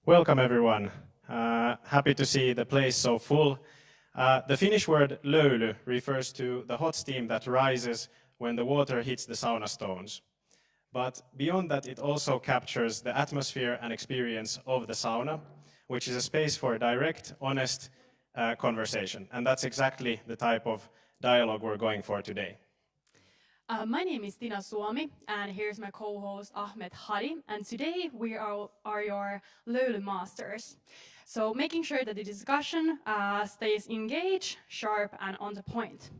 Welcome everyone. Happy to see the place so full. The Finnish word löyly refers to the hot steam that rises when the water hits the sauna stones. But beyond that, it also captures the atmosphere and experience of the sauna, which is a space for direct, honest conversation. And that's exactly the type of dialogue we're going for today. My name is Tina Suomi, and here's my co-host Ahmed Hari, and today we are your löyly masters. So making sure that the discussion stays engaged, sharp, and on the point.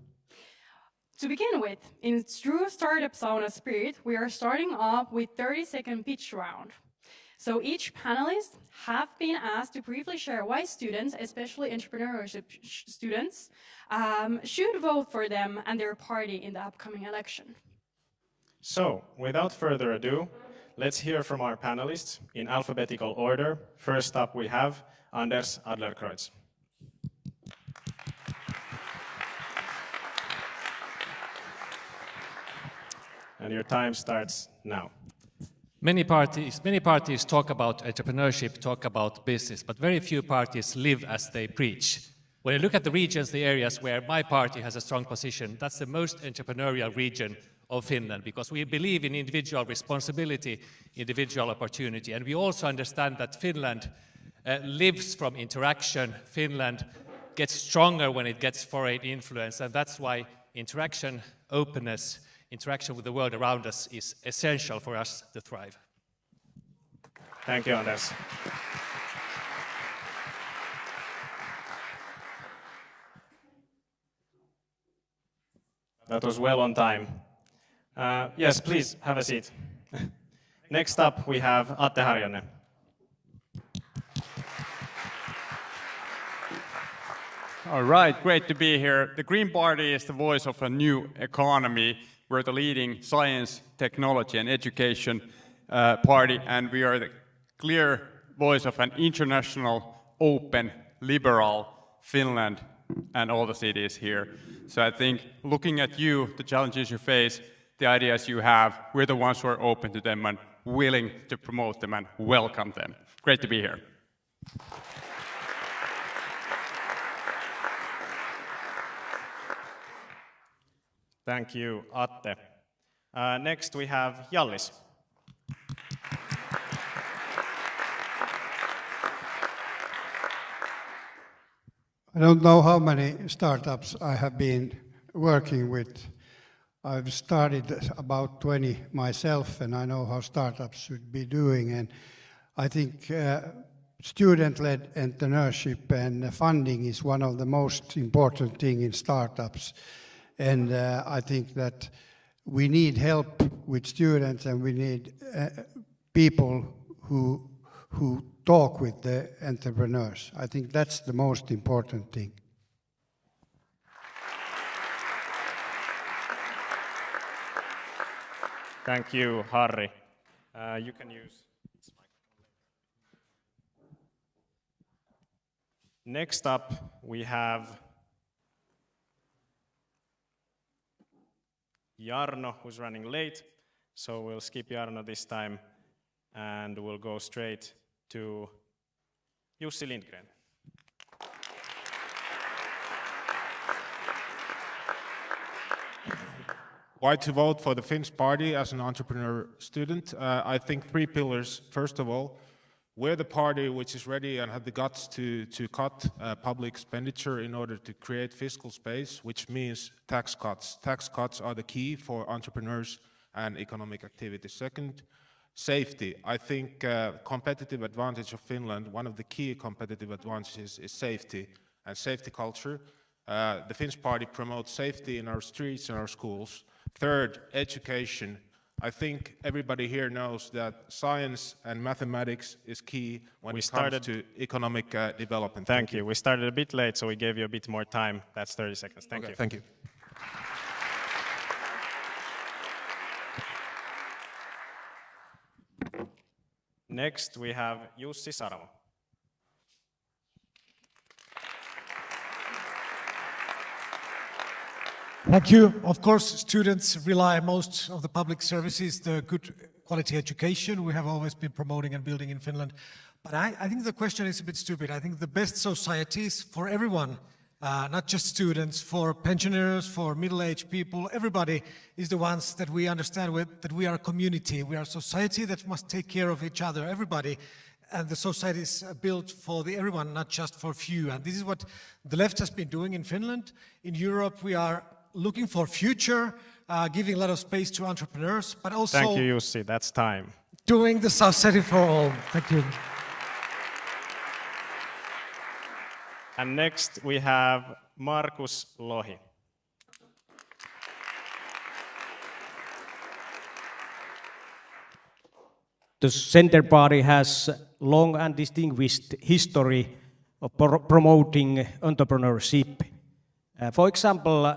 To begin with, in true startup sauna spirit, we are starting off with 30-second pitch round. So each panelist have been asked to briefly share why students, especially entrepreneurship students, should vote for them and their party in the upcoming election. So, without further ado, let's hear from our panelists in alphabetical order. First up we have Anders Adlercreutz. And your time starts now. Many parties talk about entrepreneurship, talk about business, but very few parties live as they preach. When you look at the regions, the areas where my party has a strong position, that's the most entrepreneurial region of Finland, because we believe in individual responsibility, individual opportunity, and we also understand that Finland lives from interaction. Finland gets stronger when it gets foreign influence, and that's why interaction, openness, interaction with the world around us is essential for us to thrive. Thank you, Anders. That was well on time. Yes, please have a seat. Next up we have Atte Harjanne. All right, great to be here. The Green Party is the voice of a new economy. We're the leading science, technology and education party, and we are the clear voice of an international, open, liberal Finland and all the cities here. So I think looking at you, the challenges you face, the ideas you have, we're the ones who are open to them and willing to promote them and welcome them. Great to be here. Thank you, Atte. Next we have Jallis. I don't know how many startups I have been working with. I've started about 20 myself, and I know how startups should be doing. And I think student-led entrepreneurship and funding is one of the most important things in startups. And I think that we need help with students, and we need people who talk with the entrepreneurs. I think that's the most important thing. Thank you, Harri. You can use this microphone. Next up, we have Jarno, who's running late. So we'll skip Jarno this time, and we'll go straight to Jussi Lindgren. Why to vote for the Finnish party as an entrepreneur student? I think three pillars. First of all, we're the party which is ready and had the guts to cut public expenditure in order to create fiscal space, which means tax cuts. Tax cuts are the key for entrepreneurs and economic activity. Second, safety. I think competitive advantage of Finland, one of the key competitive advantages is safety and safety culture. The Finnish party promotes safety in our streets and our schools. Third, education. I think everybody here knows that science and mathematics is key when it comes to economic development. Thank you. We started a bit late, so we gave you a bit more time. That's 30 seconds. Thank you. Thank you. Next, we have Jussi Saramo. Thank you. Of course, students rely most of the public services, the good quality education we have always been promoting and building in Finland. But I think the question is a bit stupid. I think the best societies for everyone, not just students, for pensioners, for middle-aged people, everybody is the ones that we understand that we are a community. We are a society that must take care of each other, everybody. And the society is built for everyone, not just for few. And this is what the left has been doing in Finland. In Europe, we are looking for future, giving a lot of space to entrepreneurs, but also... Thank you, Jussi. That's time. Doing the society for all. Thank you. And next we have Markus Lohi. The Center Party has long and distinguished history of promoting entrepreneurship. For example,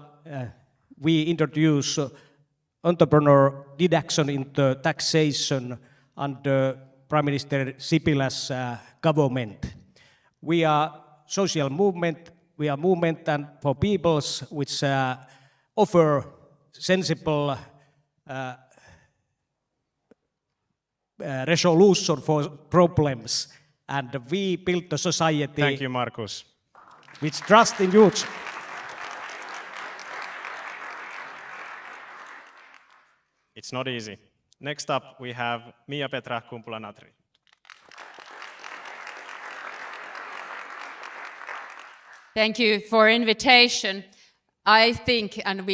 we introduce entrepreneur deduction in the taxation under Prime Minister Sipilä's government. We are social movement. We are movement and for peoples which offer sensible resolution for problems, and we build the society. Thank you, Markus. Which trust in youth. It's not easy. Next up, we have Miapetra Kumpula-Natri. Thank you for invitation. I think, and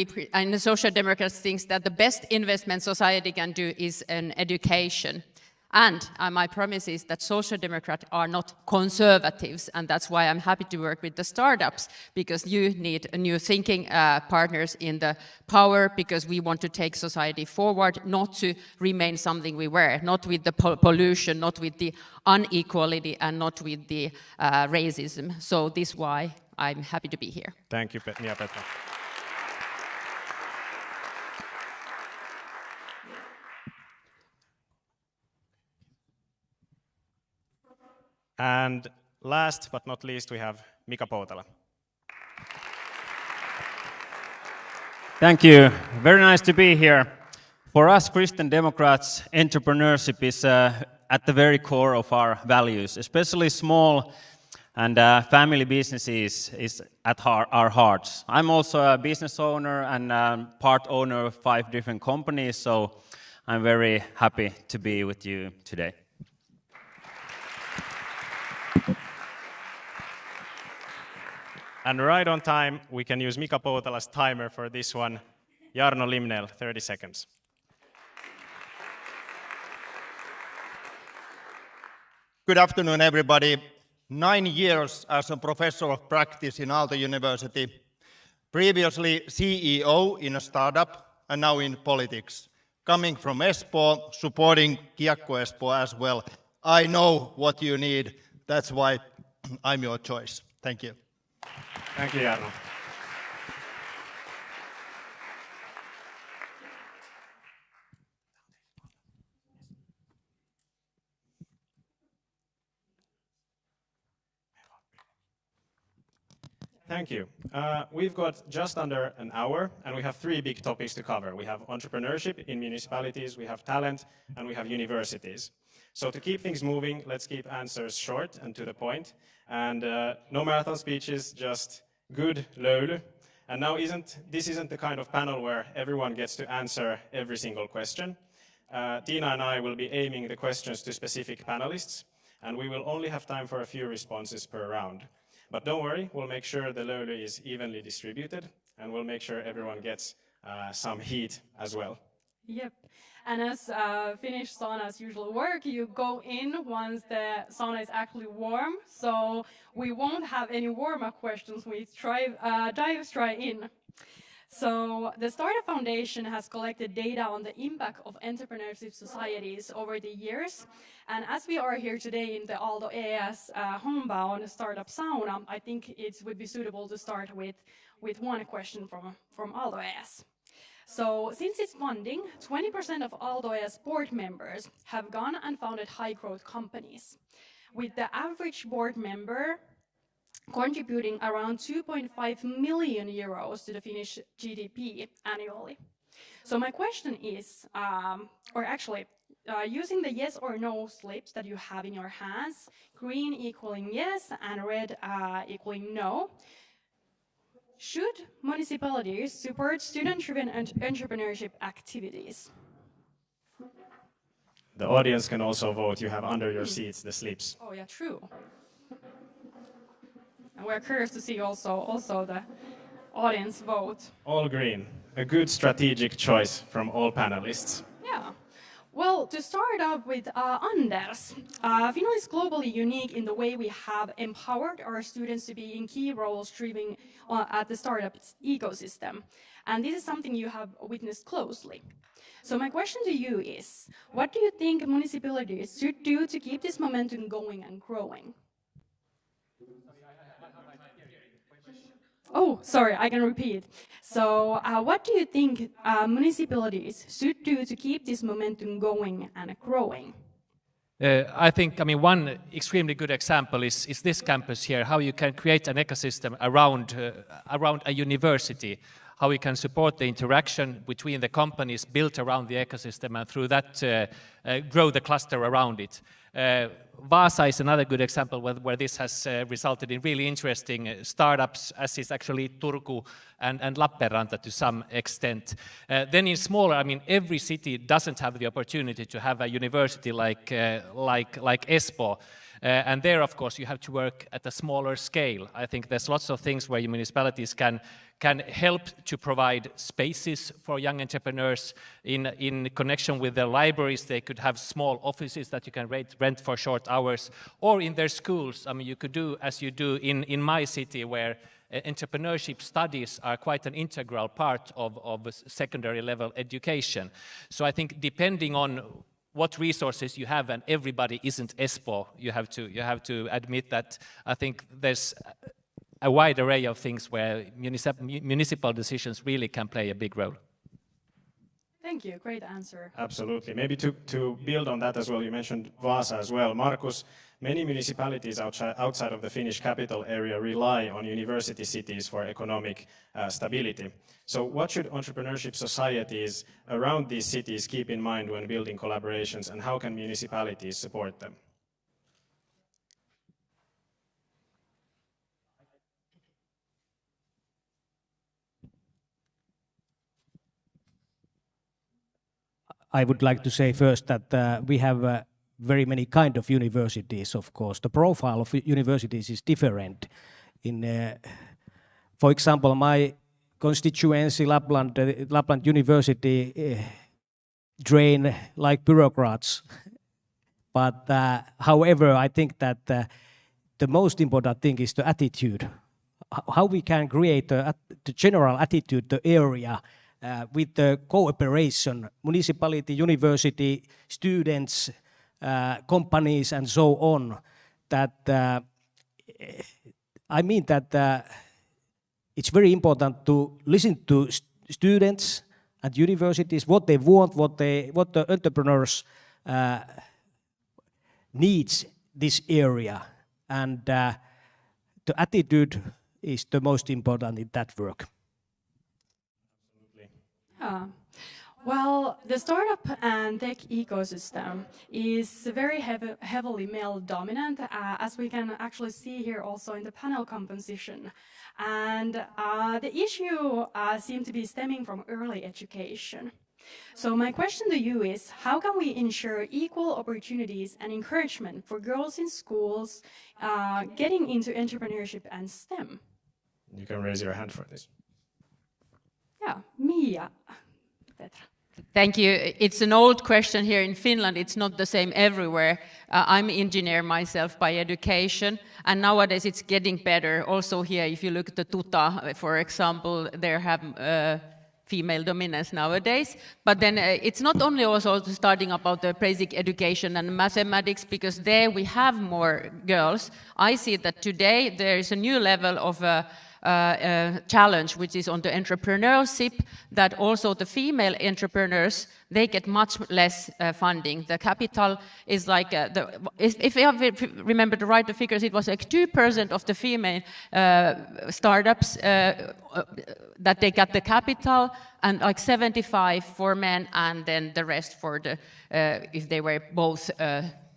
the Social Democrats think that the best investment society can do is an education. And my promise is that Social Democrats are not conservatives, and that's why I'm happy to work with the startups, because you need new thinking partners in the power, because we want to take society forward, not to remain something we were, not with the pollution, not with the inequality, and not with the racism. So this is why I'm happy to be here. Thank you, Miapetra. And last but not least, we have Mika Poutala. Thank you. Very nice to be here. For us Christian Democrats, entrepreneurship is at the very core of our values, especially small and family businesses is at our hearts. I'm also a business owner and part owner of 5 different companies, so I'm very happy to be with you today. And right on time, we can use Mika Poutala's timer for this one. Jarno, Limnell, 30 seconds. Good afternoon, everybody. 9 years as a professor of practice in Aalto University. Previously CEO in a startup and now in politics. Coming from Espoo, supporting Kiekko Espoo as well. I know what you need. That's why I'm your choice. Thank you. Thank you, Jarno. Thank you. We've got just under an hour, and we have 3 big topics to cover. We have entrepreneurship in municipalities, we have talent, and we have universities. So to keep things moving, let's keep answers short and to the point. And no marathon speeches, just good löyly. And now this isn't the kind of panel where everyone gets to answer every single question. Tiina and I will be aiming the questions to specific panelists, and we will only have time for a few responses per round. But don't worry, we'll make sure the löyly is evenly distributed, and we'll make sure everyone gets some heat as well. Yep. And as Finnish saunas usually work, you go in once the sauna is actually warm. So we won't have any warm-up questions. We dive straight in. So the Startup Foundation has collected data on the impact of entrepreneurship societies over the years. And as we are here today in the Aaltoes homebound startup sauna, I think it would be suitable to start with one question from Aaltoes. So since its funding, 20% of Aaltoes board members have gone and founded high-growth companies, with the average board member contributing around 2.5 million euros to the Finnish GDP annually. So my question is, using the yes or no slips that you have in your hands, green equaling yes and red equaling no, should municipalities support student-driven entrepreneurship activities? The audience can also vote. You have under your seats the slips. Oh yeah, true. And we're curious to see also the audience vote. All green. A good strategic choice from all panelists. Yeah. Well, to start up with Anders, Finland is globally unique in the way we have empowered our students to be in key roles driving at the startup ecosystem. And this is something you have witnessed closely. So my question to you is, what do you think municipalities should do to keep this momentum going and growing? Oh, sorry, I can repeat. So what do you think municipalities should do to keep this momentum going and growing? I think, one extremely good example is this campus here, how you can create an ecosystem around a university, how we can support the interaction between the companies built around the ecosystem and through that grow the cluster around it. Vaasa is another good example where this has resulted in really interesting startups, as is actually Turku and Lappeenranta to some extent. Then in smaller, every city doesn't have the opportunity to have a university like Espoo. And there, of course, you have to work at a smaller scale. I think there's lots of things where municipalities can help to provide spaces for young entrepreneurs in connection with their libraries. They could have small offices that you can rent for short hours, or in their schools. You could do as you do in my city, where entrepreneurship studies are quite an integral part of secondary level education. So I think depending on what resources you have, and everybody isn't Espoo, you have to admit that I think there's a wide array of things where municipal decisions really can play a big role. Thank you, great answer. Absolutely. Maybe to build on that as well, you mentioned Vaasa as well. Markus, many municipalities outside of the Finnish capital area rely on university cities for economic stability. So what should entrepreneurship societies around these cities keep in mind when building collaborations, and how can municipalities support them? I would like to say first that we have very many kind of universities, of course. The profile of universities is different. For example, my constituency, Lapland University, drain like bureaucrats. But however, I think that the most important thing is the attitude. How we can create the general attitude, the area, with the cooperation, municipality, university, students, companies, and so on. That it's very important to listen to students and universities, what they want, what the entrepreneurs needs this area, and the attitude is the most important in that work. Yeah. Well, the startup and tech ecosystem is very heavily male dominant, as we can actually see here also in the panel composition. And the issue seems to be stemming from early education. So my question to you is, how can we ensure equal opportunities and encouragement for girls in schools getting into entrepreneurship and STEM? You can raise your hand for this. Yeah, Miapetra. Thank you. It's an old question here in Finland. It's not the same everywhere. I'm an engineer myself by education, and nowadays it's getting better. Also here, if you look at the Tuta, for example, they have female dominance nowadays. But then it's not only also starting about the basic education and mathematics, because there we have more girls. I see that today there is a new level of challenge, which is on the entrepreneurship, that also the female entrepreneurs, they get much less funding. The capital is like, if I remember the right figures, it was like 2% of the female startups that they got the capital, and like 75 for men, and then the rest for the, if they were both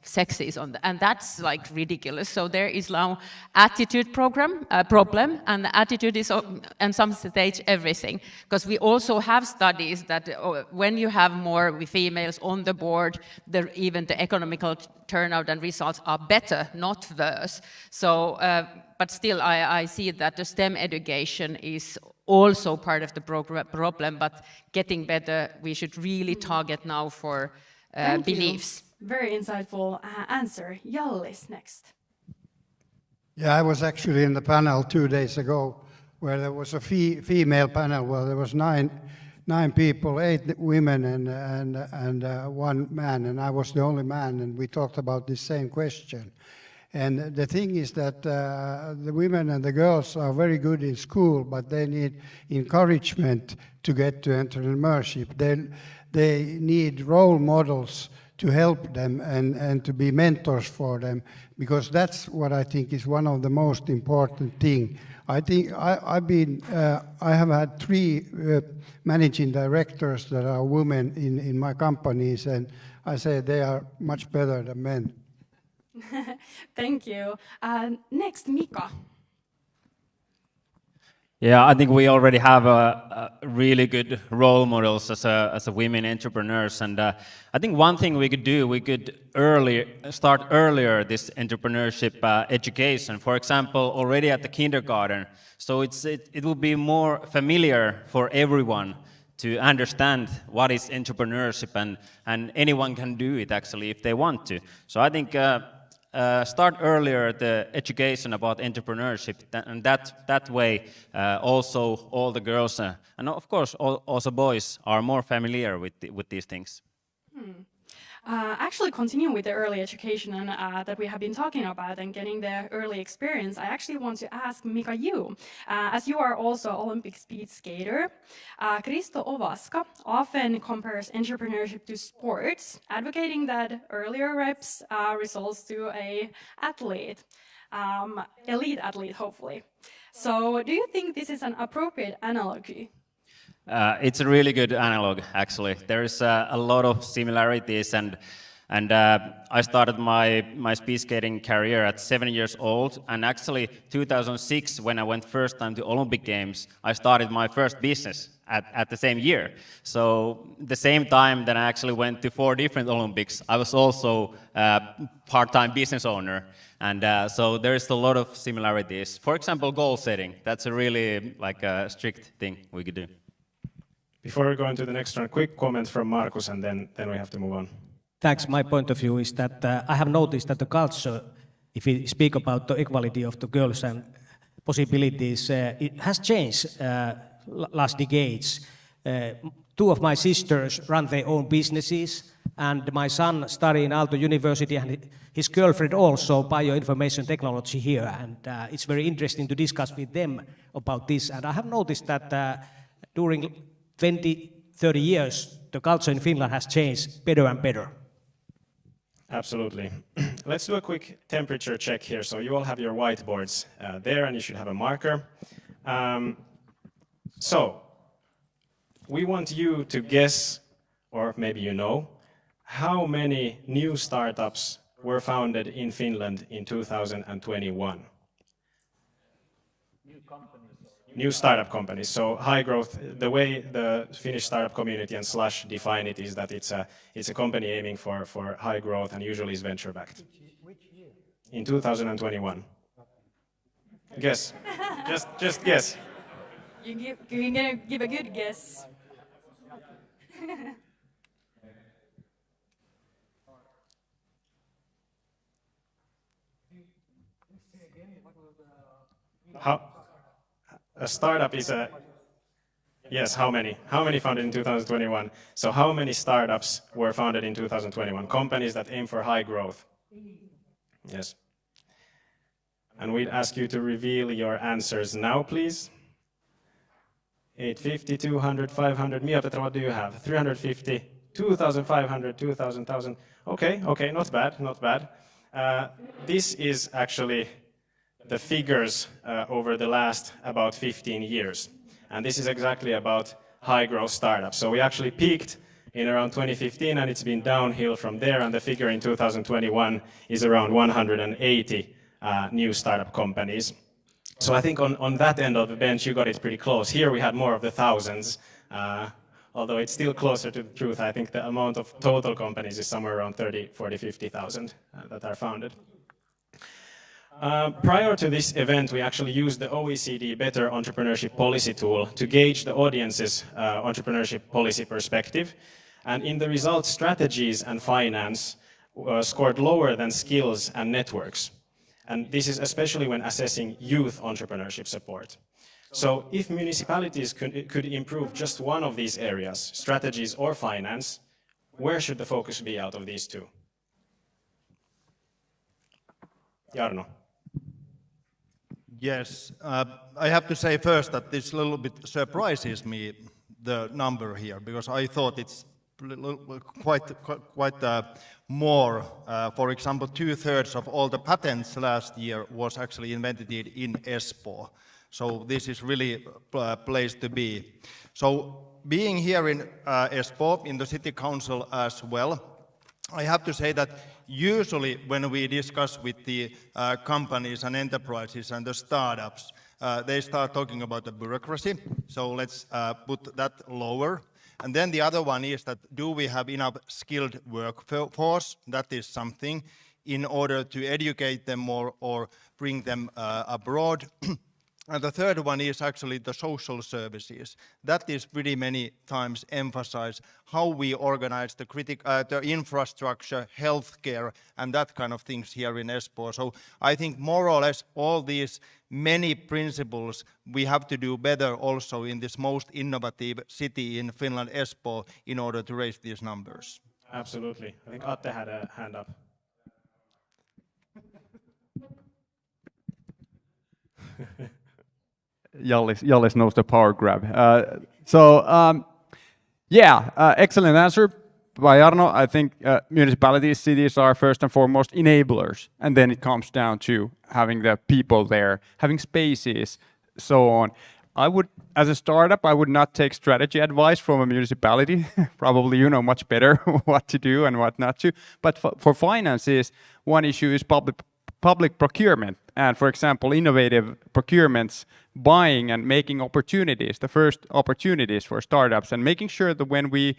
sexes on and that's like ridiculous. So there is now attitude problem, and the attitude is on some stage everything, because we also have studies that when you have more females on the board, even the economical turnout and results are better, not worse. So, but still, I see that the STEM education is also part of the problem, but getting better, we should really target now for beliefs. Very insightful answer. Jallis next. Yeah, I was actually in the panel 2 days ago where there was a female panel where there was nine people, 8 women and 1 man, and I was the only man, and we talked about the same question. And the thing is that the women and the girls are very good in school, but they need encouragement to get to entrepreneurship. They need role models to help them and to be mentors for them, because that's what I think is one of the most important thing. I think I have had 3 managing directors that are women in my companies, and I say they are much better than men. Thank you. Next, Mika. Yeah, I think we already have a really good role models as a women entrepreneurs, and I think one thing we could do, we could start earlier this entrepreneurship education. For example, already at the kindergarten, so it will be more familiar for everyone to understand what is entrepreneurship, and anyone can do it actually if they want to. So I think. Start earlier the education about entrepreneurship, and that way also all the girls and of course also boys are more familiar with these things. Actually, continuing with the early education and that we have been talking about and getting the early experience, I actually want to ask Mika you, as you are also Olympic speed skater. Kristo Ovaska often compares entrepreneurship to sports, advocating that earlier reps results to a athlete, elite athlete, hopefully. So, do you think this is an appropriate analogy? It's a really good analog, actually. There's a lot of similarities, and I started my speed skating career at 7 years old, and actually 2006, when I went first time to Olympic Games, I started my first business at the same year. So the same time that I actually went to 4 different Olympics, I was also a part-time business owner. And so there's a lot of similarities. For example, goal setting. That's a really like a strict thing we could do. Before we go into the next one, quick comment from Markus, and then we have to move on. Thanks. My point of view is that I have noticed that the culture, if we speak about the equality of the girls and possibilities, it has changed last decades. 2 of my sisters run their own businesses, and my son studied in Aalto University, and his girlfriend also bioinformation technology here, and it's very interesting to discuss with them about this. And I have noticed that during 20, 30 years, the culture in Finland has changed better and better. Absolutely. Let's do a quick temperature check here. So you all have your whiteboards there, and you should have a marker. So we want you to guess, or maybe you know, how many new startups were founded in Finland in 2021? New startup companies. So high growth, the way the Finnish startup community and Slush define it is that it's a company aiming for high growth and usually is venture backed. Which year? In 2021. Guess. just guess. You're gonna give a good guess. A startup is a... Yes, how many? How many founded in 2021? So how many startups were founded in 2021? Companies that aim for high growth. Yes. And we'd ask you to reveal your answers now, please. 850, 200, 500. Miapetra, what do you have? 350, 2,500, 2,000, 1,000. Okay, okay, not bad, not bad. This is actually the figures over the last about 15 years. And this is exactly about high growth startups. So we actually peaked in around 2015 and it's been downhill from there, and the figure in 2021 is around 180 new startup companies. So I think on that end of the bench you got it pretty close. Here we had more of the thousands, although it's still closer to the truth. I think the amount of total companies is somewhere around 30, 40, 50,000 that are founded. Prior to this event, we actually used the OECD Better Entrepreneurship Policy tool to gauge the audience's entrepreneurship policy perspective. And in the results, strategies and finance scored lower than skills and networks. And this is especially when assessing youth entrepreneurship support. So if municipalities could improve just one of these areas, strategies or finance, where should the focus be out of these two? Jarno. Yes, I have to say first that this little bit surprises me, the number here, because I thought it's quite more. For example, 2/3 of all the patents last year was actually invented in Espoo. So this is really a place to be. So being here in Espoo, in the city council as well, I have to say that usually when we discuss with the companies and enterprises and the startups, they start talking about the bureaucracy. So let's put that lower. And then the other one is that, do we have enough skilled workforce? That is something in order to educate them more or bring them abroad. And the third one is actually the social services. That is pretty many times emphasized, how we organize the infrastructure, healthcare, and that kind of things here in Espoo. So I think more or less all these many principles we have to do better also in this most innovative city in Finland, Espoo, in order to raise these numbers. Absolutely. I think Atte had a hand up. Jallis knows the power grab. Excellent answer by Jarno. I think municipalities, cities are first and foremost enablers, and then it comes down to having the people there, having spaces, so on. As a startup, I would not take strategy advice from a municipality. Probably you know much better what to do and what not to. But for finances, one issue is public procurement, and for example, innovative procurements, buying and making opportunities, the first opportunities for startups, and making sure that when we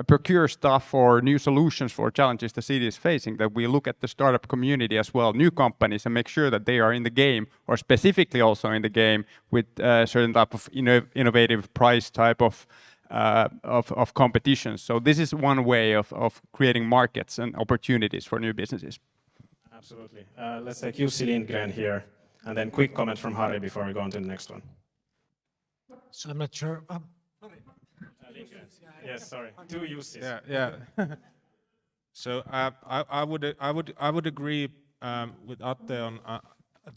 procure stuff or new solutions for challenges the city is facing, that we look at the startup community as well, new companies, and make sure that they are in the game, or specifically also in the game with certain type of innovative price type of competitions. So this is one way of creating markets and opportunities for new businesses. Absolutely. Let's take Jussi Lindgren here, and then quick comment from Harry before we go on to the next one. So I'm not sure. Lindgren. Yes, sorry. Two Jussis. Yeah. So I would agree with Atte on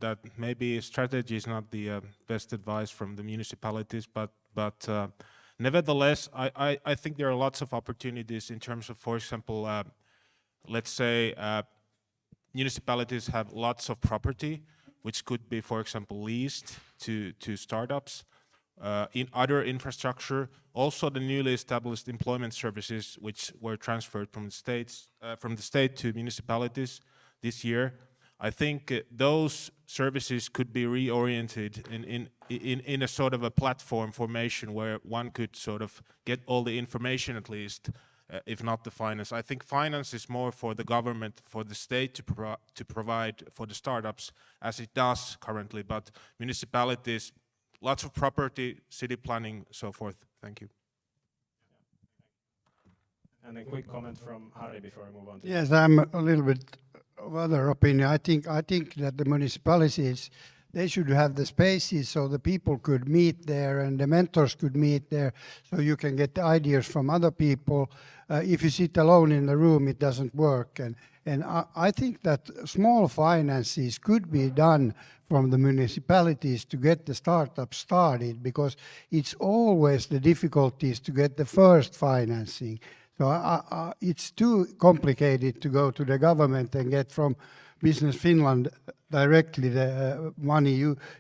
that maybe strategy is not the best advice from the municipalities, but nevertheless, I think there are lots of opportunities in terms of, for example, let's say. Municipalities have lots of property, which could be, for example, leased to startups, in other infrastructure. Also, the newly established employment services, which were transferred from the state to municipalities this year. I think those services could be reoriented in a sort of a platform formation where one could sort of get all the information at least. If not the finance. I think finance is more for the government, for the state to provide for the startups, as it does currently, but municipalities, lots of property, city planning, so forth. Thank you. And a quick comment from Harry before we move on. Yes, I'm a little bit of other opinion. I think that the municipalities they should have the spaces so the people could meet there and the mentors could meet there, so you can get ideas from other people. If you sit alone in the room, it doesn't work. And I think that small finances could be done from the municipalities to get the startup started, because it's always the difficulties to get the first financing. So it's too complicated to go to the government and get from Business Finland directly the money.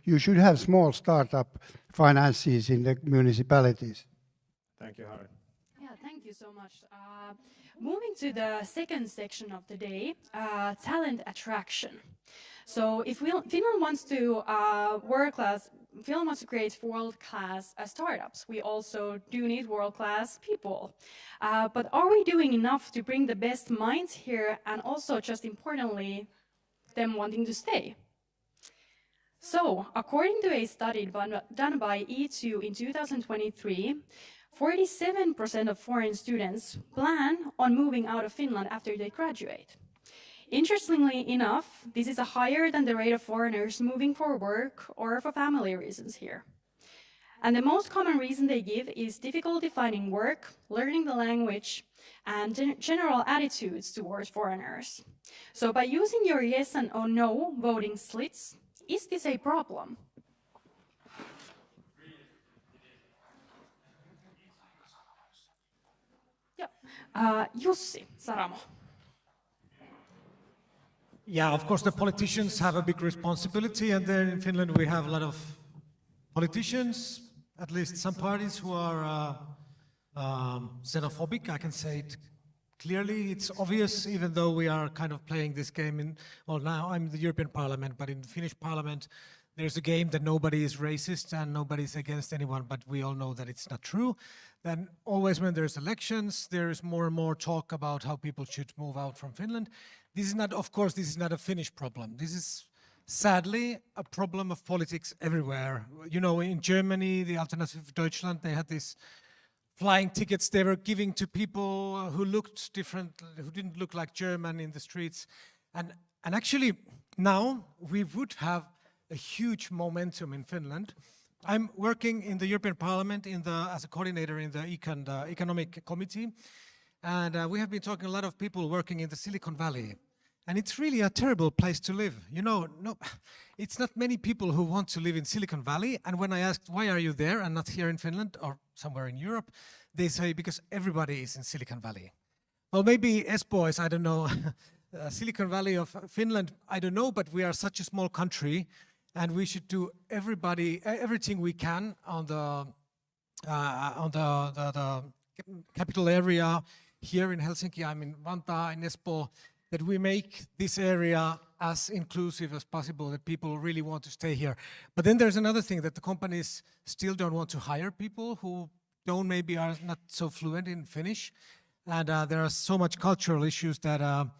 You should have small startup finances in the municipalities. Thank you, Harry. Yeah, thank you so much. Moving to the second section of the day, talent attraction. So if Finland wants to Finland wants to create world-class startups, we also do need world-class people. But are we doing enough to bring the best minds here, and also, just importantly, them wanting to stay? So, according to a study done by E2 in 2023, 47% of foreign students plan on moving out of Finland after they graduate. Interestingly enough, this is higher than the rate of foreigners moving for work or for family reasons here. And the most common reason they give is difficulty finding work, learning the language, and general attitudes towards foreigners. So by using your yes and or no voting slits, is this a problem? Jussi, Saramo. Yeah, of course, the politicians have a big responsibility, and there in Finland we have a lot of politicians, at least some parties, who are xenophobic. I can say it clearly. It's obvious, even though we are kind of playing this game now I'm in the European Parliament, but in the Finnish Parliament, there's a game that nobody is racist and nobody's against anyone, but we all know that it's not true. Then always when there's elections, there is more and more talk about how people should move out from Finland. This is not, of course, this is not a Finnish problem. This is sadly a problem of politics everywhere. You know, in Germany, the Alternative Deutschland, they had these flying tickets they were giving to people who looked different, who didn't look like German in the streets. And actually now we would have a huge momentum in Finland. I'm working in the European Parliament as a coordinator in the Economic Committee. And we have been talking a lot of people working in the Silicon Valley. And it's really a terrible place to live. You know, it's not many people who want to live in Silicon Valley. And when I asked, why are you there and not here in Finland or somewhere in Europe? They say, because everybody is in Silicon Valley. Well, maybe Espoo is, I don't know, Silicon Valley of Finland, I don't know, but we are such a small country and we should do everything we can on the capital area here in Helsinki. I'm in Vantaa, in Espoo, that we make this area as inclusive as possible, that people really want to stay here. But then there's another thing, that the companies still don't want to hire people who maybe are not so fluent in Finnish. And there are so much cultural issues that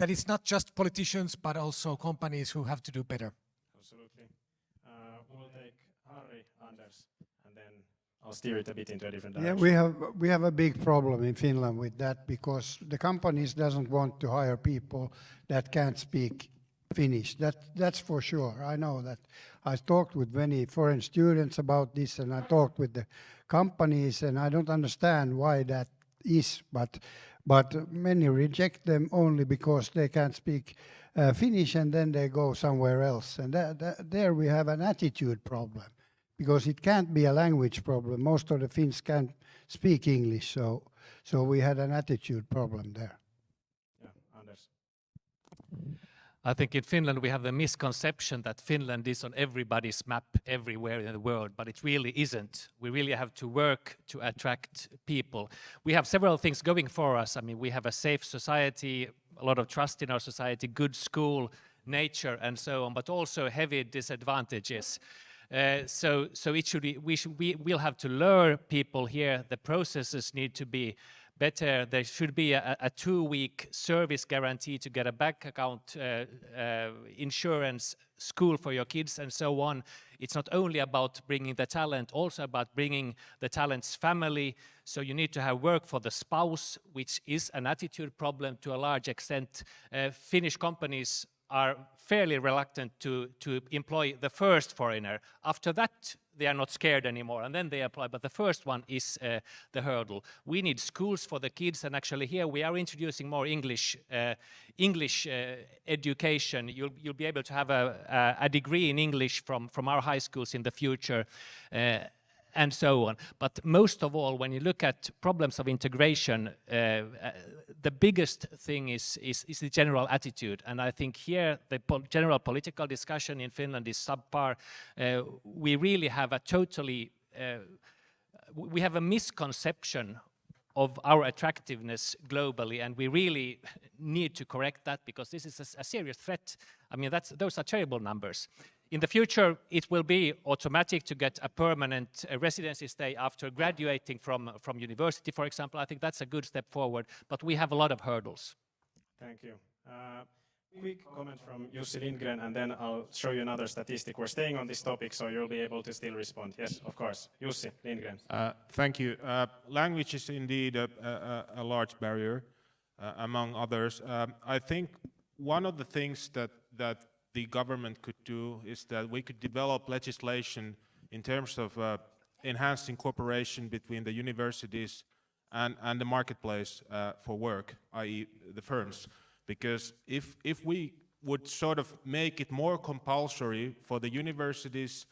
it's not just politicians, but also companies who have to do better. Absolutely. We'll take Harry, Anders, and then I'll steer it a bit into a different direction. Yeah, we have a big problem in Finland with that, because the companies doesn't want to hire people that can't speak Finnish. That's for sure. I know that. I talked with many foreign students about this, and I talked with the companies, and I don't understand why that is, but many reject them only because they can't speak Finnish, and then they go somewhere else. And there we have an attitude problem, because it can't be a language problem. Most of the Finns can't speak English, so we had an attitude problem there. Yeah, Anders. I think in Finland we have the misconception that Finland is on everybody's map everywhere in the world, but it really isn't. We really have to work to attract people. We have several things going for us. I mean, we have a safe society, a lot of trust in our society, good school, nature, and so on, but also heavy disadvantages. So we'll have to lure people here. The processes need to be better. There should be a 2-week service guarantee to get a bank account, insurance, school for your kids, and so on. It's not only about bringing the talent, also about bringing the talent's family. So you need to have work for the spouse, which is an attitude problem to a large extent. Finnish companies are fairly reluctant to employ the first foreigner. After that, they are not scared anymore, and then they apply. But the first one is the hurdle. We need schools for the kids, and actually here we are introducing more English education. You'll be able to have a degree in English from our high schools in the future. And so on. But most of all, when you look at problems of integration, the biggest thing is the general attitude. And I think here the general political discussion in Finland is subpar. We really have we have a misconception of our attractiveness globally, and we really need to correct that, because this is a serious threat. I mean, those are terrible numbers. In the future, it will be automatic to get a permanent residency stay after graduating from university, for example. I think that's a good step forward, but we have a lot of hurdles. Thank you. Quick comment from Jussi Lindgren, and then I'll show you another statistic. We're staying on this topic, so you'll be able to still respond. Yes, of course. Jussi Lindgren. Thank you. Language is indeed a large barrier, among others. I think one of the things that the government could do is that we could develop legislation in terms of enhancing cooperation between the universities and the marketplace for work, i.e. the firms. Because if we would sort of make it more compulsory for the universities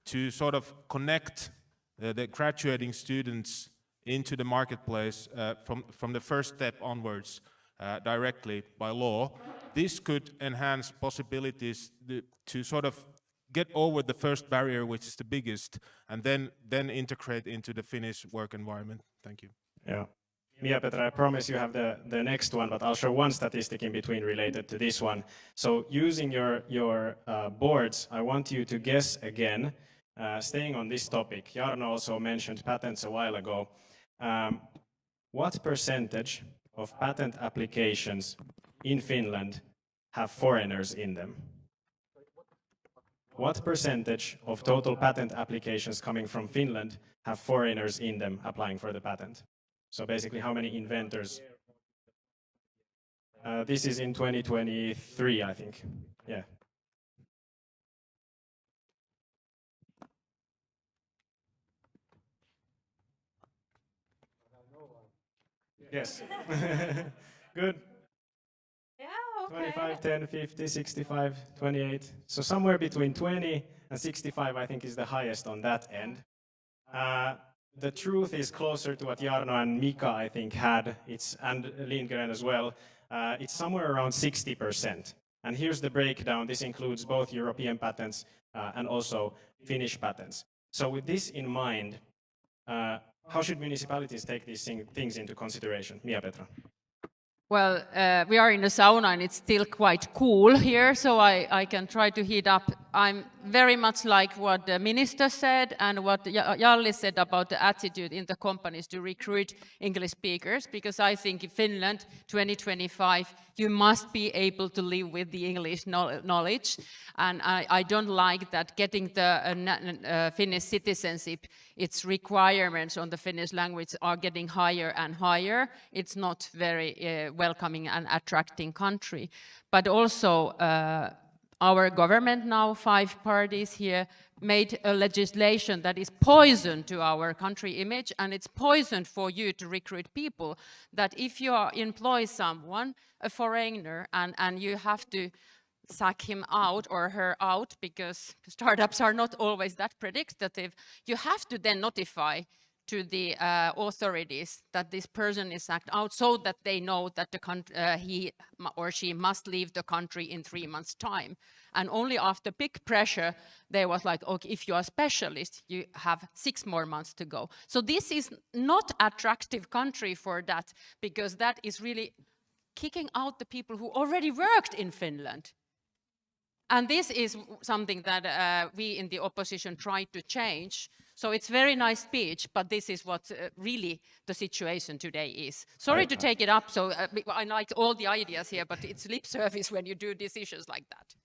to sort of connect the graduating students into the marketplace from the first step onwards directly by law, this could enhance possibilities to sort of get over the first barrier, which is the biggest, and then integrate into the Finnish work environment. Thank you. Yeah. Miapetra, I promise you have the next one, but I'll show one statistic in between related to this one. So using your boards, I want you to guess again, staying on this topic. Jarno also mentioned patents a while ago. What percentage of patent applications in Finland have foreigners in them? What percentage of total patent applications coming from Finland have foreigners in them applying for the patent? So basically, how many inventors? This is in 2023, I think. Yeah. Yes. Good. Yeah, okay. 25, 10, 50, 65, 28. So somewhere between 20 and 65, I think, is the highest on that end. The truth is closer to what Jarno and Mika, I think, had, and Lindgren as well. It's somewhere around 60%. And here's the breakdown. This includes both European patents and also Finnish patents. So with this in mind, how should municipalities take these things into consideration? Miapetra. Well, we are in a sauna and it's still quite cool here, so I can try to heat up. I'm very much like what the minister said and what Jalli said about the attitude in the companies to recruit English speakers, because I think in Finland 2025 you must be able to live with the English knowledge, and I don't like that getting the Finnish citizenship, its requirements on the Finnish language are getting higher and higher. It's not very welcoming and attracting country. But also our government now, 5 parties here, made a legislation that is poison to our country image, and it's poison for you to recruit people, that if you employ someone, a foreigner, and you have to sack him out or her out, because startups are not always that predictive, you have to then notify to the authorities that this person is sacked out, so that they know that he or she must leave the country in 3 months' time. And only after big pressure, they was like, okay, if you are a specialist, you have 6 more months to go. So this is not attractive country for that, because that is really kicking out the people who already worked in Finland. And this is something that we in the opposition tried to change. So it's very nice speech, but this is what really the situation today is. Sorry to take it up, so I like all the ideas here, but it's lip service when you do decisions like that.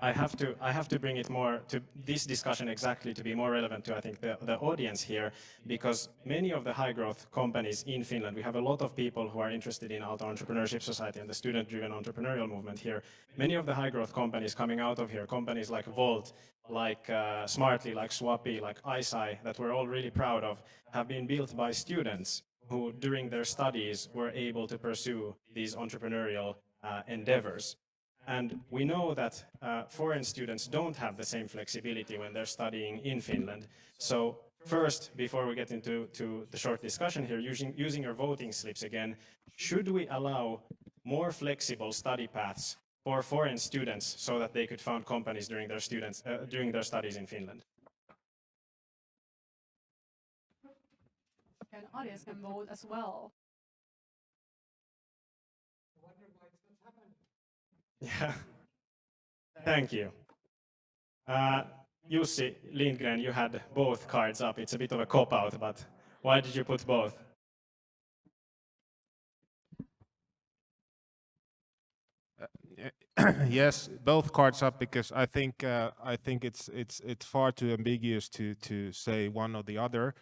I have to bring it more to this discussion exactly to be more relevant to, I think, the audience here, because many of the high growth companies in Finland, we have a lot of people who are interested in Aalto Entrepreneurship Society and the student-driven entrepreneurial movement here. Many of the high growth companies coming out of here, companies like Volt, like Smartly, like Swappy, like ISI, that we're all really proud of, have been built by students who during their studies were able to pursue these entrepreneurial endeavors. And we know that foreign students don't have the same flexibility when they're studying in Finland. So first, before we get into the short discussion here, using your voting slips again, should we allow more flexible study paths for foreign students so that they could found companies during their studies in Finland? And audience can vote as well. Yeah, thank you. Jussi, Lindgren, you had both cards up. It's a bit of a cop-out, but why did you put both? Yes, both cards up because I think it's far too ambiguous to say one or the other.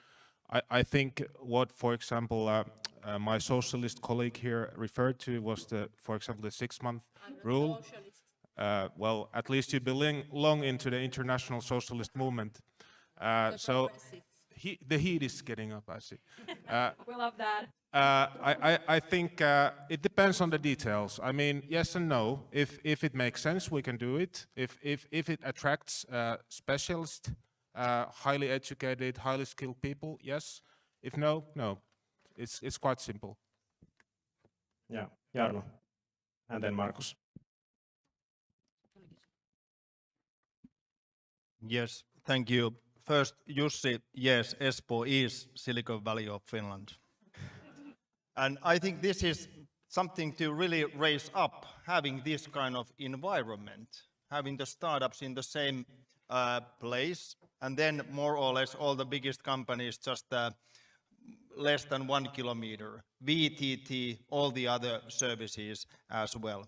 I think what, for example, my socialist colleague here referred to was for example, the 6-month rule. Well, at least you belong into the international socialist movement. So the heat is getting up, I see. We love that. I think it depends on the details. I mean, yes and no. If it makes sense, we can do it. If it attracts specialists, highly educated, highly skilled people, yes. If no, no. It's quite simple. Yeah, Jarno, and then Markus. Yes, thank you. First, Jussi, yes, Espoo is Silicon Valley of Finland. And I think this is something to really raise up, having this kind of environment, having the startups in the same place, and then more or less all the biggest companies just less than 1 kilometer, VTT, all the other services as well.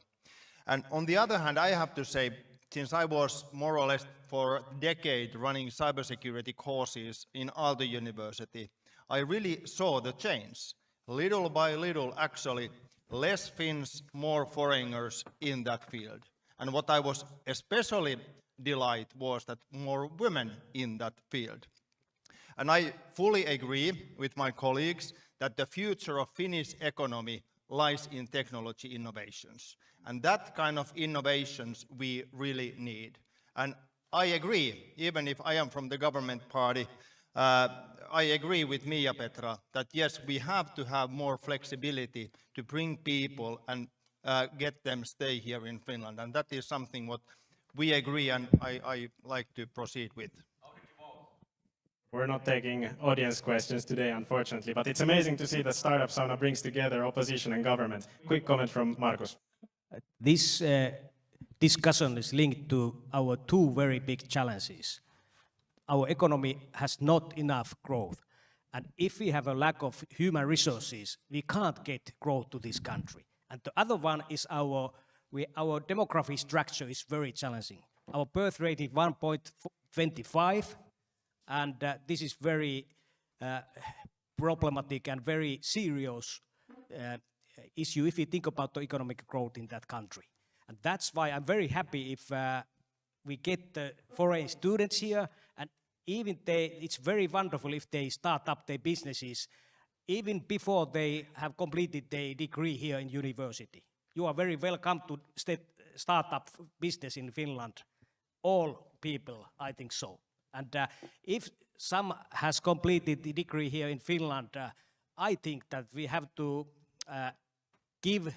And on the other hand, I have to say, since I was more or less for a decade running cybersecurity courses in Aalto University, I really saw the change. Little by little, actually, less Finns, more foreigners in that field. And what I was especially delighted was that more women in that field. And I fully agree with my colleagues that the future of Finnish economy lies in technology innovations. And that kind of innovations we really need. And I agree, even if I am from the government party, I agree with Miapetra that yes, we have to have more flexibility to bring people and get them stay here in Finland. And that is something what we agree and I like to proceed with. We're not taking audience questions today, unfortunately, but it's amazing to see that Startup Sauna brings together opposition and government. Quick comment from Markus. This discussion is linked to our two very big challenges. Our economy has not enough growth. And if we have a lack of human resources, we can't get growth to this country. And the other one is our demographic structure is very challenging. Our birth rate is 1.25, and this is very problematic and very serious issue if you think about the economic growth in that country. And that's why I'm very happy if we get the foreign students here, and even it's very wonderful if they start up their businesses even before they have completed their degree here in university. You are very welcome to start up business in Finland. All people, I think so. And if some has completed the degree here in Finland, I think that we have to give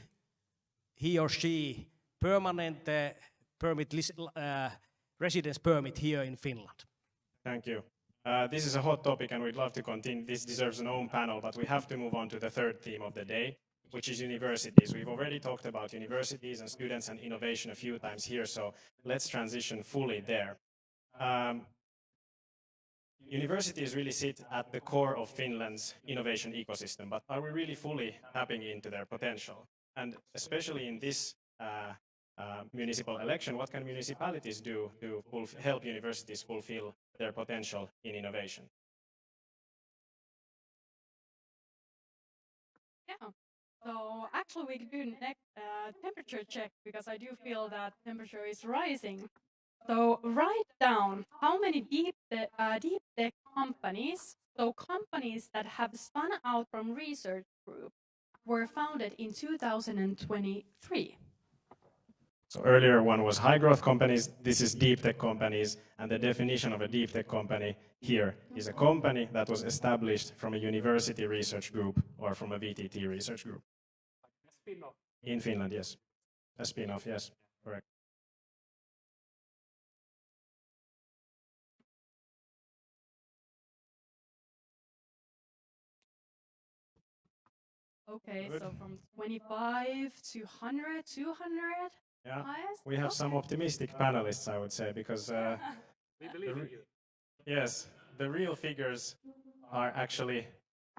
he or she permanent residence permit here in Finland. Thank you. This is a hot topic and we'd love to continue. This deserves an own panel, but we have to move on to the third theme of the day, which is universities. We've already talked about universities and students and innovation a few times here, so let's transition fully there. Universities really sit at the core of Finland's innovation ecosystem, but are we really fully tapping into their potential? And especially in this municipal election, what can municipalities do to help universities fulfill their potential in innovation? Yeah. So actually, we could do next temperature check because I do feel that temperature is rising. So write down how many deep tech companies, so companies that have spun out from research group, were founded in 2023. So earlier one was high growth companies, this is deep tech companies, and the definition of a deep tech company here is a company that was established from a university research group or from a VTT research group. In Finland, yes. A spin-off, yes, correct. Okay, Good. so from 25 to 100, 200? Yeah, highest? we have some optimistic panelists, I would say, because We believe in you. yes, the real figures are actually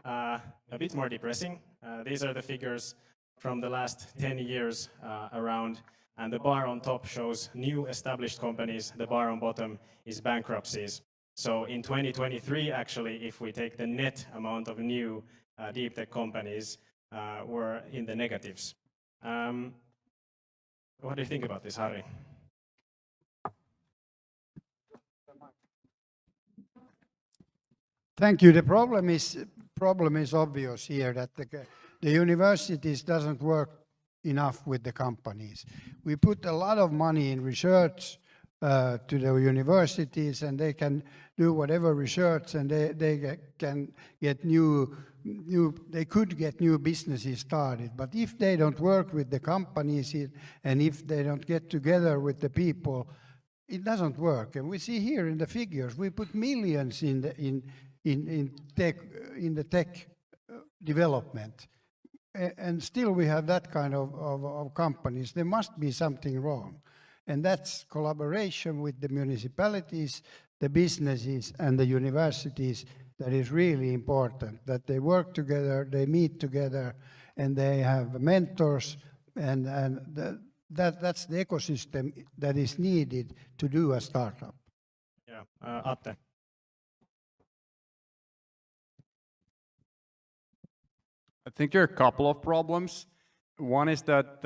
a bit more depressing. These are the figures from the last 10 years around, and the bar on top shows new established companies, the bar on bottom is bankruptcies. So in 2023, actually, if we take the net amount of new deep tech companies, were in the negatives. What do you think about this, Harry? Thank you. The problem is obvious here that the universities doesn't work enough with the companies. We put a lot of money in research to the universities, and they can do whatever research, and they can get they could get new businesses started. But if they don't work with the companies and if they don't get together with the people, it doesn't work. And we see here in the figures, we put millions in the tech development, and still we have that kind of companies. There must be something wrong, and that's collaboration with the municipalities, the businesses, and the universities that is really important. That they work together, they meet together, and they have mentors, and that's the ecosystem that is needed to do a startup. Yeah, Atte. I think there are a couple of problems. One is that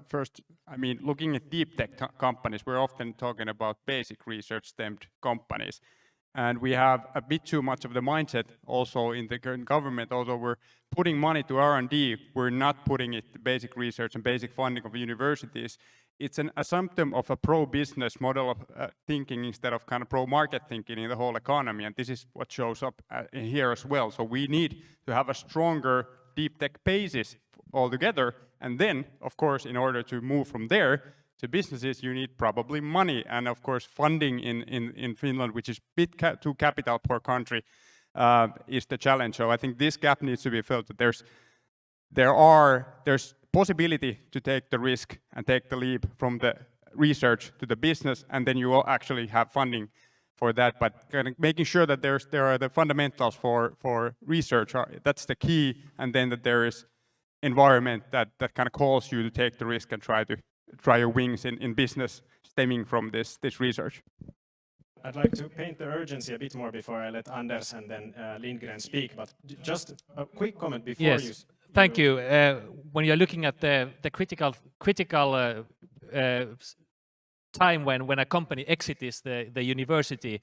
first, I mean, looking at deep tech companies, we're often talking about basic research stemmed companies. And we have a bit too much of the mindset also in the current government. Although we're putting money to R&D, we're not putting it to basic research and basic funding of universities. It's a symptom of a pro-business model of thinking instead of kind of pro-market thinking in the whole economy. And this is what shows up in here as well. So we need to have a stronger deep tech basis altogether. And then, of course, in order to move from there to businesses, you need probably money. And of course, funding in Finland, which is a bit too capital poor country, is the challenge. So I think this gap needs to be filled. There's possibility to take the risk and take the leap from the research to the business, and then you will actually have funding for that. But kind of making sure that there are the fundamentals for research, that's the key, and then that there is environment that kind of calls you to take the risk and try your wings in business stemming from this research. I'd like to paint the urgency a bit more before I let Anders and then Lindgren speak, but just a quick comment before you... Yes, thank you. When you're looking at the critical time when a company exits the university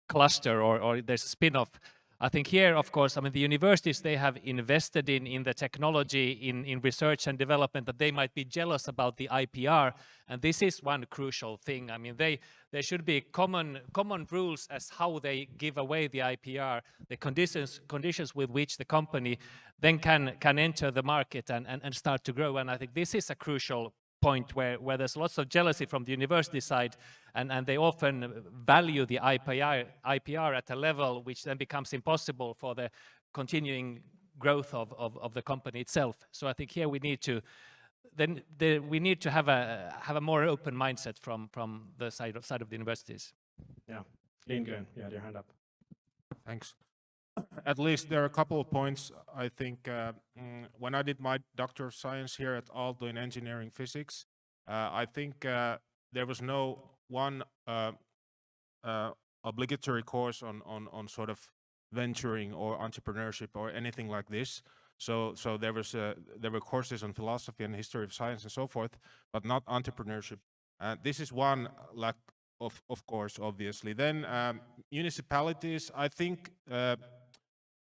cluster or there's a spin-off, I think here, of course, I mean, the universities, they have invested in the technology, in research and development, that they might be jealous about the IPR. And this is one crucial thing. I mean, there should be common rules as how they give away the IPR, the conditions with which the company then can enter the market and start to grow. And I think this is a crucial point where there's lots of jealousy from the university side, and they often value the IPR at a level which then becomes impossible for the continuing growth of the company itself. So I think here we need to have a more open mindset from the side of the universities. Yeah, Lindgren, you had your hand up. Thanks. At least there are a couple of points. I think when I did my Doctor of Science here at Aalto in engineering physics, I think there was no one obligatory course on sort of venturing or entrepreneurship or anything like this. So there were courses on philosophy and history of science and so forth, but not entrepreneurship. This is one lack of course, obviously. Then municipalities, I think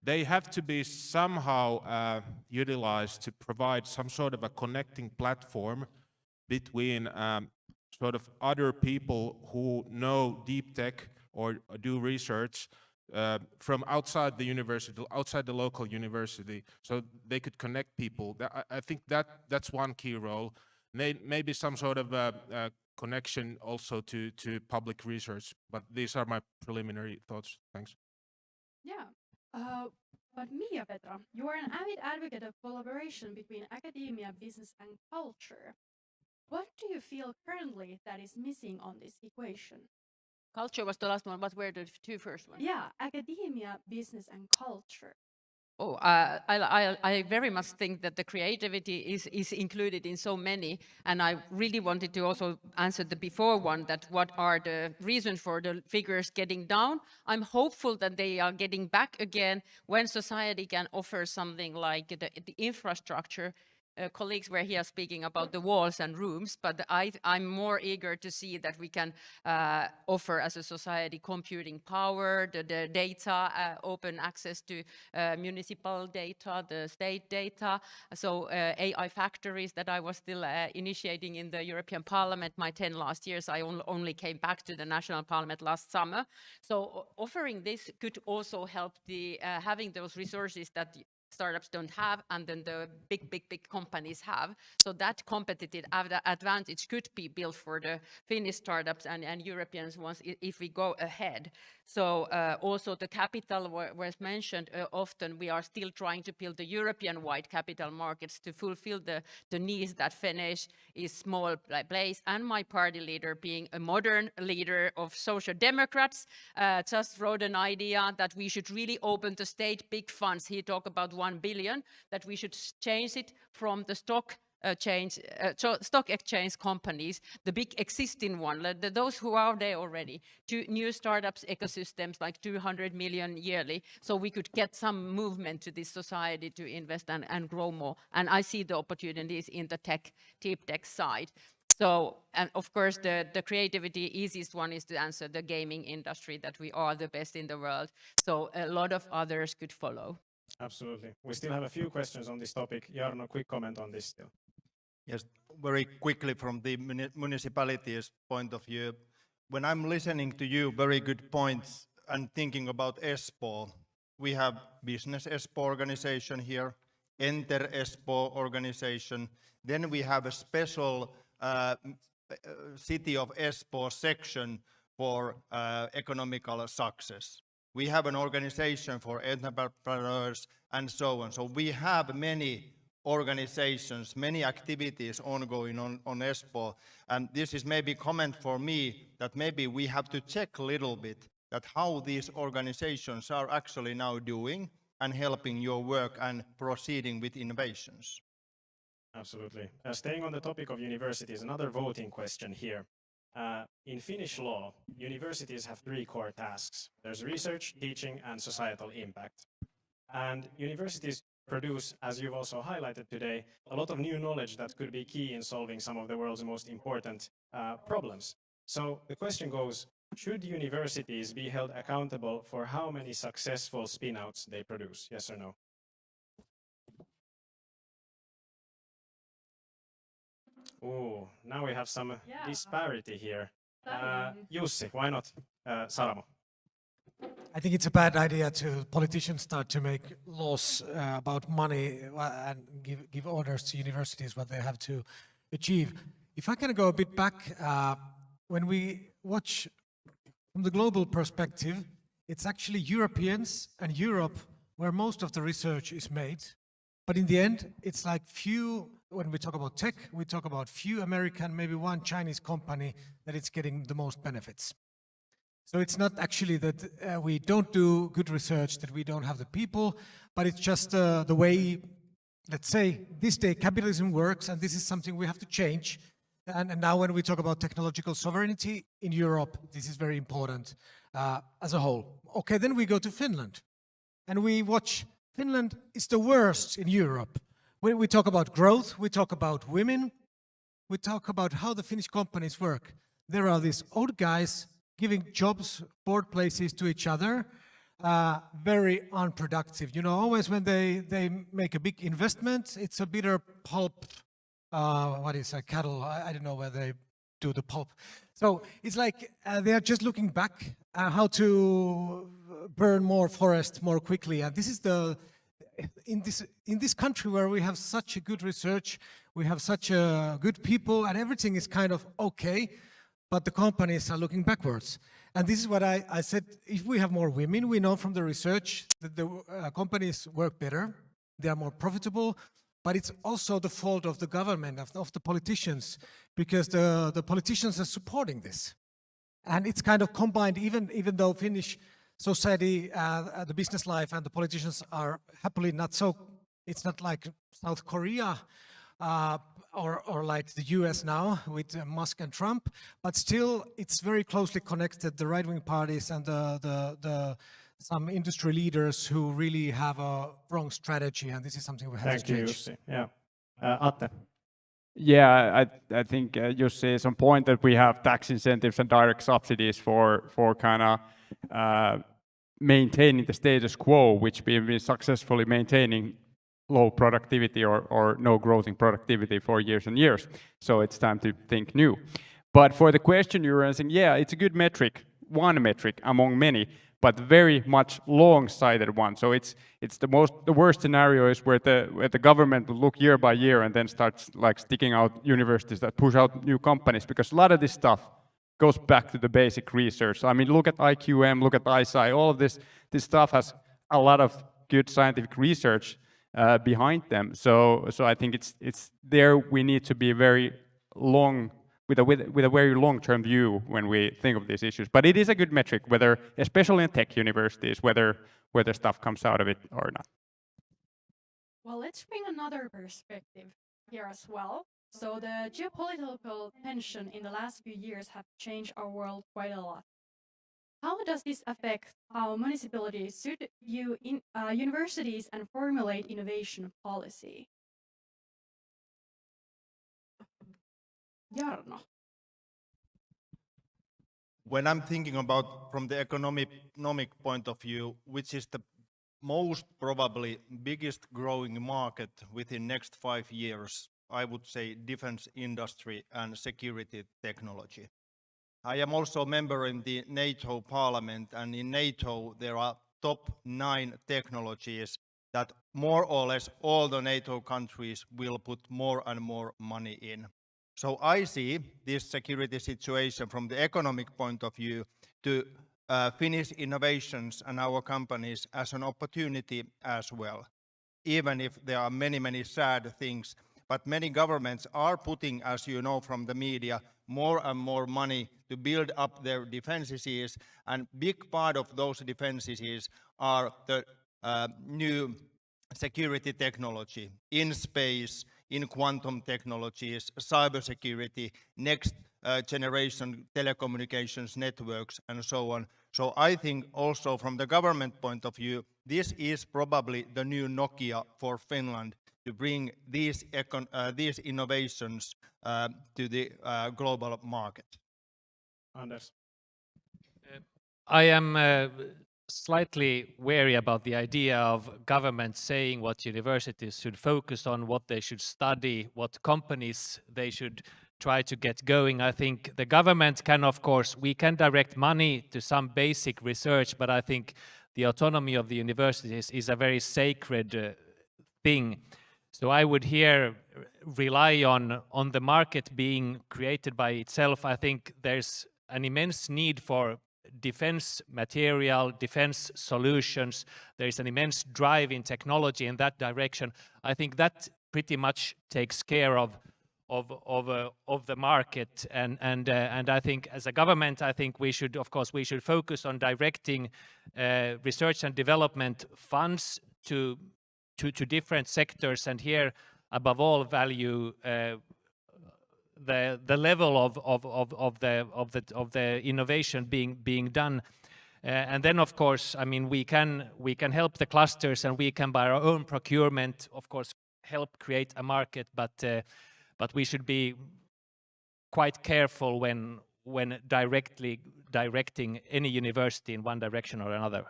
they have to be somehow utilized to provide some sort of a connecting platform between sort of other people who know deep tech or do research from outside the university, outside the local university, so they could connect people. I think that's one key role. Maybe some sort of connection also to public research, but these are my preliminary thoughts. Thanks. Yeah. But Miapetra, you are an avid advocate of collaboration between academia, business, and culture. What do you feel currently that is missing on this equation? Culture was the last one, but where the two first ones? Yeah, academia, business, and culture. Oh, I very much think that the creativity is included in so many, and I really wanted to also answer the before one, that what are the reasons for the figures getting down. I'm hopeful that they are getting back again when society can offer something like the infrastructure. Colleagues were here speaking about the walls and rooms, but I'm more eager to see that we can offer as a society computing power, the data, open access to municipal data, the state data, so AI factories that I was still initiating in the European Parliament my 10 last years. I only came back to the National Parliament last summer. So offering this could also help the having those resources that startups don't have, and then the big companies have. So that competitive advantage could be built for the Finnish startups and European ones if we go ahead. So also the capital was mentioned often. We are still trying to build the European-wide capital markets to fulfill the needs that Finnish is small place. And my party leader, being a modern leader of Social Democrats, just wrote an idea that we should really open the state big funds. He talked about 1 billion, that we should change it from the stock exchange companies, the big existing one, those who are there already, to new startups ecosystems like 200 million yearly, so we could get some movement to this society to invest and grow more. And I see the opportunities in the deep tech side. So, and of course, the creativity easiest one is to answer the gaming industry, that we are the best in the world. So a lot of others could follow. Absolutely. We still have a few questions on this topic. Jarno, quick comment on this still. Yes, very quickly from the municipalities' point of view. When I'm listening to you, very good points, and thinking about Espoo, we have Business Espoo organization here, Enter Espoo organization. Then we have a special City of Espoo section for economical success. We have an organization for entrepreneurs and so on. So we have many organizations, many activities ongoing on Espoo. And this is maybe a comment for me that maybe we have to check a little bit that how these organizations are actually now doing and helping your work and proceeding with innovations. Absolutely. Staying on the topic of universities, another voting question here. In Finnish law, universities have 3 core tasks. There's research, teaching, and societal impact. And universities produce, as you've also highlighted today, a lot of new knowledge that could be key in solving some of the world's most important problems. So the question goes, should universities be held accountable for how many successful spin-outs they produce? Yes or no? Ooh, now we have some disparity here. Jussi, why not Saramo? I think it's a bad idea to politicians start to make laws about money and give orders to universities what they have to achieve. If I can go a bit back, when we watch from the global perspective, it's actually Europeans and Europe where most of the research is made. But in the end, it's like few, when we talk about tech, we talk about few American, maybe one Chinese company that it's getting the most benefits. So it's not actually that we don't do good research, that we don't have the people, but it's just the way, let's say, this day capitalism works, and this is something we have to change. And now when we talk about technological sovereignty in Europe, this is very important as a whole. Okay, then we go to Finland. And we watch, Finland is the worst in Europe. When we talk about growth, we talk about women, we talk about how the Finnish companies work. There are these old guys giving jobs, board places to each other, very unproductive. You know, always when they make a big investment, it's a bitter pulp, what is a cattle, I don't know where they do the pulp. So it's like they are just looking back how to burn more forest more quickly. And this is in this country where we have such a good research, we have such a good people, and everything is kind of okay, but the companies are looking backwards. And this is what I said, if we have more women, we know from the research that the companies work better, they are more profitable, but it's also the fault of the government, of the politicians, because the politicians are supporting this. And it's kind of combined, even though Finnish society, the business life and the politicians are happily not so, it's not like South Korea or like the US now with Musk and Trump, but still it's very closely connected, the right-wing parties and some industry leaders who really have a wrong strategy, and this is something we have to change. Jussi. Yeah. Atte. Yeah, I think Jussi is on point that we have tax incentives and direct subsidies for kind of maintaining the status quo, which we've been successfully maintaining low productivity or no growth in productivity for years and years. So it's time to think new. But for the question you're answering, yeah, it's a good metric, one metric among many, but very much long-sighted one. So it's the worst scenario is where the government will look year by year and then starts like sticking out universities that push out new companies, because a lot of this stuff goes back to the basic research. I mean, look at IQM, look at ISI, all of this stuff has a lot of good scientific research behind them. So I think it's there we need to be very long, with a very long-term view when we think of these issues. But it is a good metric, whether, especially in tech universities, whether stuff comes out of it or not. Well, let's bring another perspective here as well. So the geopolitical tension in the last few years have changed our world quite a lot. How does this affect how municipalities should view universities and formulate innovation policy? Jarno. When I'm thinking about from the economic point of view, which is the most probably biggest growing market within next 5 years, I would say defense industry and security technology. I am also a member in the NATO parliament, and in NATO there are top 9 technologies that more or less all the NATO countries will put more and more money in. So I see this security situation from the economic point of view to Finnish innovations and our companies as an opportunity as well. Even if there are many sad things, but many governments are putting, as you know from the media, more and more money to build up their defenses, and big part of those defenses are the new security technology in space, in quantum technologies, cybersecurity, next generation telecommunications networks, and so on. So I think also from the government point of view, this is probably the new Nokia for Finland, to bring these innovations to the global market. Anders. I am slightly wary about the idea of government saying what universities should focus on, what they should study, what companies they should try to get going. I think the government can, of course, we can direct money to some basic research, but I think the autonomy of the universities is a very sacred thing. So I would here rely on the market being created by itself. I think there's an immense need for defense material, defense solutions. There is an immense drive in technology in that direction. I think that pretty much takes care of the market, and I think as a government, I think we should, of course, we should focus on directing research and development funds to different sectors, and here above all value the level of the innovation being done. And then, of course, I mean, we can help the clusters, and we can, by our own procurement, of course, help create a market. But we should be quite careful when directing any university in one direction or another.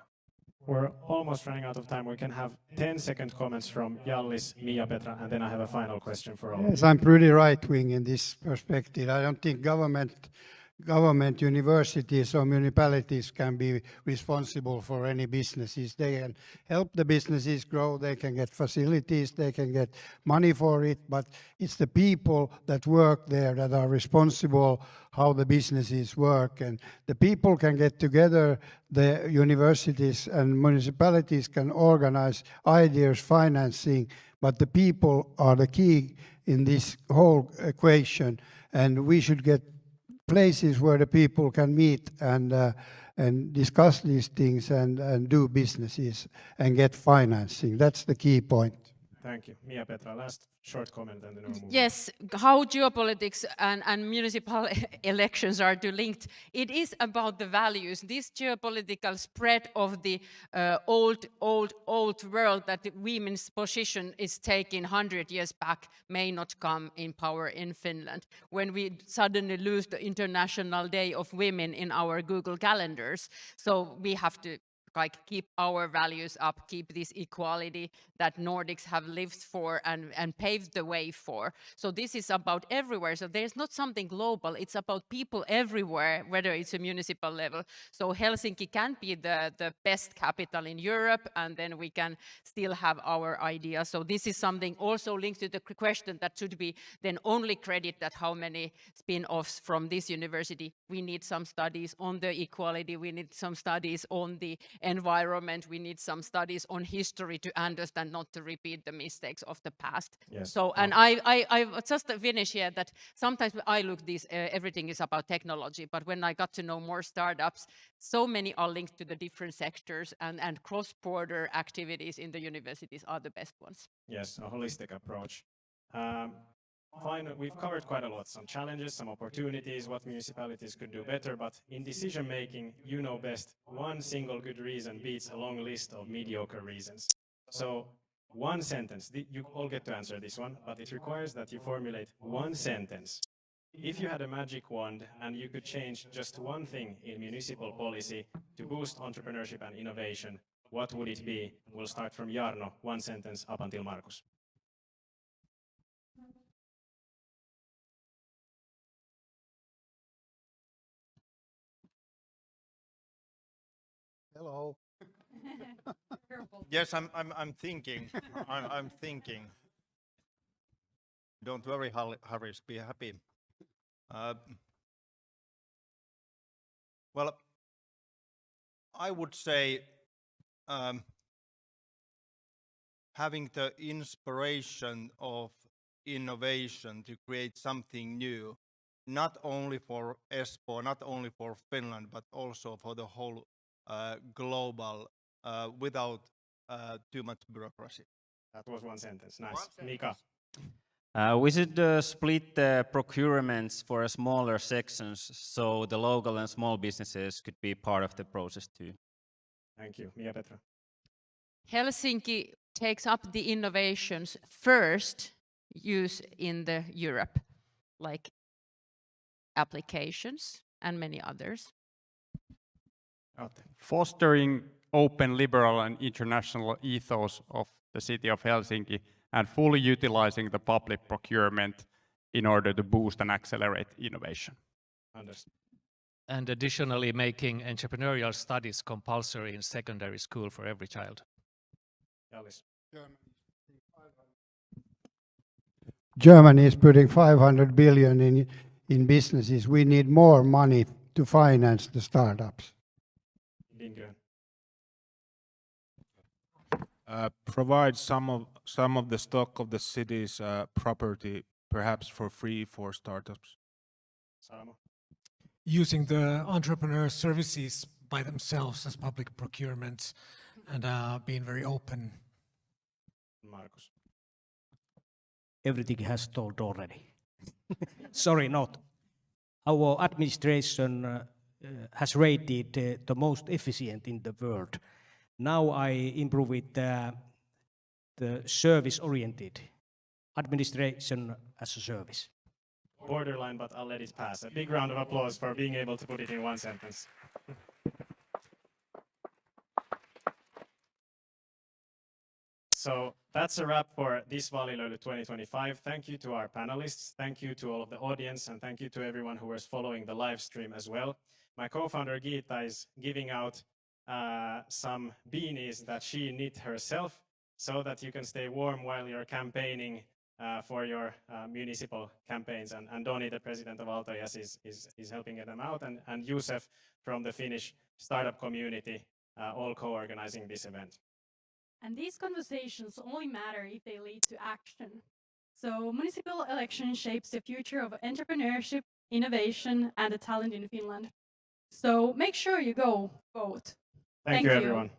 We're almost running out of time. We can have 10-second comments from Jallis, Miapetra, and then I have a final question for all. Yes, I'm pretty right-wing in this perspective. I don't think government, universities or municipalities can be responsible for any businesses. They can help the businesses grow, they can get facilities, they can get money for it, but it's the people that work there that are responsible how the businesses work. And the people can get together, the universities and municipalities can organize ideas, financing, but the people are the key in this whole equation, and we should get places where the people can meet and discuss these things and do businesses and get financing. That's the key point. Thank you. Miapetra, last short comment and then we'll move on. Yes, how geopolitics and municipal elections are linked. It is about the values. This geopolitical spread of the old world that the women's position is taking 100 years back may not come in power in Finland. When we suddenly lose the International Day of Women in our Google calendars, so we have to keep our values up, keep this equality that Nordics have lived for and paved the way for. So this is about everywhere. So there's not something global. It's about people everywhere, whether it's a municipal level. So Helsinki can be the best capital in Europe, and then we can still have our ideas. So this is something also linked to the question that should be then only credit that how many spin-offs from this university. We need some studies on the equality. We need some studies on the environment. We need some studies on history to understand, not to repeat the mistakes of the past. Yes. So, and I just finish here that sometimes I look this, everything is about technology, but when I got to know more startups, so many are linked to the different sectors, and cross-border activities in the universities are the best ones. Yes, a holistic approach. Fine, we've covered quite a lot, some challenges, some opportunities, what municipalities could do better, but in decision making, you know best, one single good reason beats a long list of mediocre reasons. So one sentence, you all get to answer this one, but it requires that you formulate one sentence. If you had a magic wand and you could change just one thing in municipal policy to boost entrepreneurship and innovation, what would it be? We'll start from Jarno, one sentence up until Markus. Hello. Yes, I'm thinking. I'm thinking. Don't worry, Harris. Be happy. Well, I would say having the inspiration of innovation to create something new, not only for Espoo, not only for Finland, but also for the whole global, without too much bureaucracy. That was one sentence. Nice. Mika. We should split the procurements for smaller sections so the local and small businesses could be part of the process too. Thank you. Miapetra. Helsinki takes up the innovations first use in the Europe, like applications and many others. Atte. Fostering open, liberal and international ethos of the city of Helsinki and fully utilizing the public procurement in order to boost and accelerate innovation. Understood. And additionally, making entrepreneurial studies compulsory in secondary school for every child. Jallis. Germany is putting 500 billion in businesses. We need more money to finance the startups. Lindgren. Provide some of the stock of the city's property, perhaps for free for startups. Saramo. Using the entrepreneur services by themselves as public procurement and being very open. Markus. Everything has told already. Sorry, not. Our administration has rated the most efficient in the world. Now I improve it the service-oriented administration as a service. Borderline, but I'll let it pass. A big round of applause for being able to put it in one sentence. So that's a wrap for this Vaalilöylyt 2025. Thank you to our panelists, thank you to all of the audience, and thank you to everyone who was following the live stream as well. My co-founder Geeta is giving out some beanies that she knit herself so that you can stay warm while you're campaigning for your municipal campaigns. And Doni, the president of Aaltoes, is helping them out, and Josef from the Finnish startup community, all co-organizing this event. And these conversations only matter if they lead to action. So municipal election shapes the future of entrepreneurship, innovation, and the talent in Finland. So make sure you go vote. Thank you, everyone.